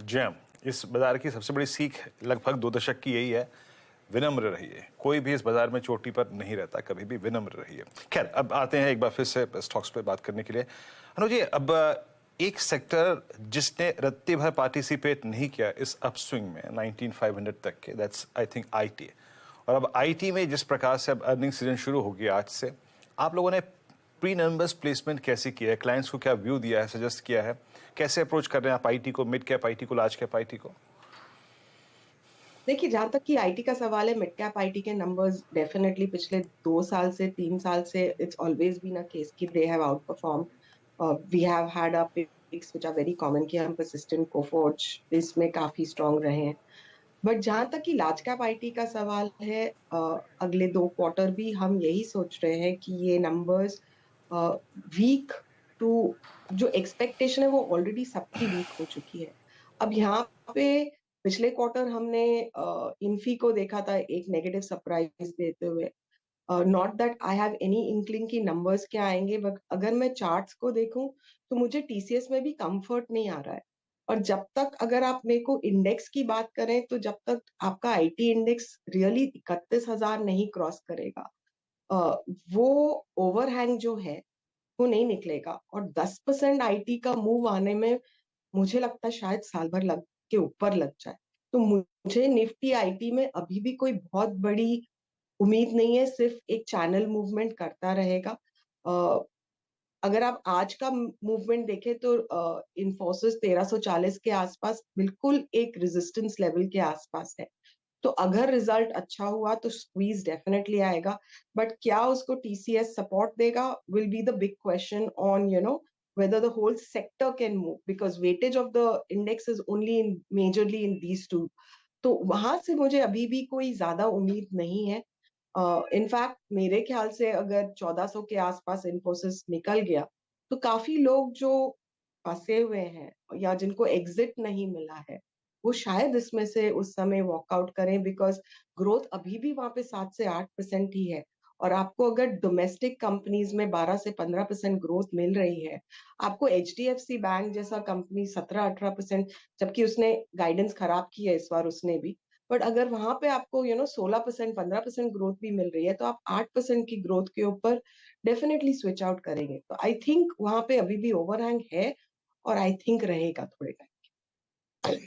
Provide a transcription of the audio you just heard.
जी हाँ, इस बाजार की सबसे बड़ी सीख लगभग 2 दशक की यही है, विनम्र रहिए। कोई भी इस बाजार में चोटी पर नहीं रहता, कभी भी विनम्र रहिए। खैर, अब आते हैं एक बार फिर से स्टॉक्स पे बात करने के लिए। अनुज जी, अब एक सेक्टर जिसने रत्ती भर पार्टिसिपेट नहीं किया इस अपस्विंग में 19500 तक के, दैट्स आई थिंक आईटी। और अब आईटी में जिस प्रकार से अब अर्निंग सीजन शुरू हो गया आज से, आप लोगों ने प्री नंबर्स प्लेसमेंट कैसे किया है, क्लाइंट्स को क्या व्यू दिया है, सजेस्ट किया है, कैसे अप्रोच कर रहे हैं आप आईटी को, मिड कैप आईटी को, लार्ज कैप आईटी को? देखिए, जहां तक कि आईटी का सवाल है, मिड कैप आईटी के नंबर्स डेफिनेटली पिछले 2 साल से 3 साल से it's always been a case कि they have outperform. We have had a picks which are very common कि हम परसिस्टेंट कोफोर्ज इसमें काफी स्ट्रांग रहे हैं। बट जहां तक कि लार्ज कैप आईटी का सवाल है, अगले 2 क्वार्टर भी हम यही सोच रहे हैं कि ये नंबर्स वीक टू, जो एक्सपेक्टेशन है वो ऑलरेडी सबकी वीक हो चुकी है। अब यहाँ पे पिछले क्वार्टर हमने इन्फी को देखा था एक नेगेटिव सरप्राइज देते हुए। Not that I have any inkling की नंबर्स क्या आएंगे, बट अगर मैं चार्ट्स को देखूं तो मुझे टीसीएस में भी कंफर्ट नहीं आ रहा है। और जब तक, अगर आप मेरे को इंडेक्स की बात करें, तो जब तक आपका आईटी इंडेक्स रियली 31,000 नहीं क्रॉस करेगा, अ, वो ओवरहैंग जो है वो नहीं निकलेगा। और 10% आईटी का मूव आने में मुझे लगता है शायद साल भर लग के ऊपर लग जाए। तो मुझे निफ्टी आईटी में अभी भी कोई बहुत बड़ी उम्मीद नहीं है, सिर्फ एक चैनल मूवमेंट करता रहेगा। अगर आप आज का मूवमेंट देखें तो इन्फोसिस 1340 के आसपास बिल्कुल एक रेजिस्टेंस लेवल के आसपास है। तो अगर रिजल्ट अच्छा हुआ तो स्क्वीज डेफिनेटली आएगा, बट क्या उसको टीसीएस सपोर्ट देगा will be the big question on whether the whole sector can move, because weightage of the index is only in majorly in these two. तो वहां से मुझे अभी भी कोई ज्यादा उम्मीद नहीं है। इनफैक्ट मेरे ख्याल से अगर 1400 के आसपास इन्फोसिस निकल गया तो काफी लोग जो फंसे हुए हैं या जिनको एग्जिट नहीं मिला है, वो शायद इसमें से उस समय वॉकआउट करें, बिकॉज ग्रोथ अभी भी वहां पे 7 से 8% ही है। और आपको अगर डोमेस्टिक कंपनीज में 12 से 15% ग्रोथ मिल रही है, आपको एचडीएफसी बैंक जैसा कंपनी 17-18%, जबकि उसने गाइडेंस खराब की है इस बार उसने भी, बट अगर वहां पे आपको 16% 15% ग्रोथ भी मिल रही है, तो आप 8% की ग्रोथ के ऊपर डेफिनेटली स्विच आउट करेंगे। तो आई थिंक वहां पे अभी भी ओवरहैंग है, और आई थिंक रहेगा थोड़े टाइम।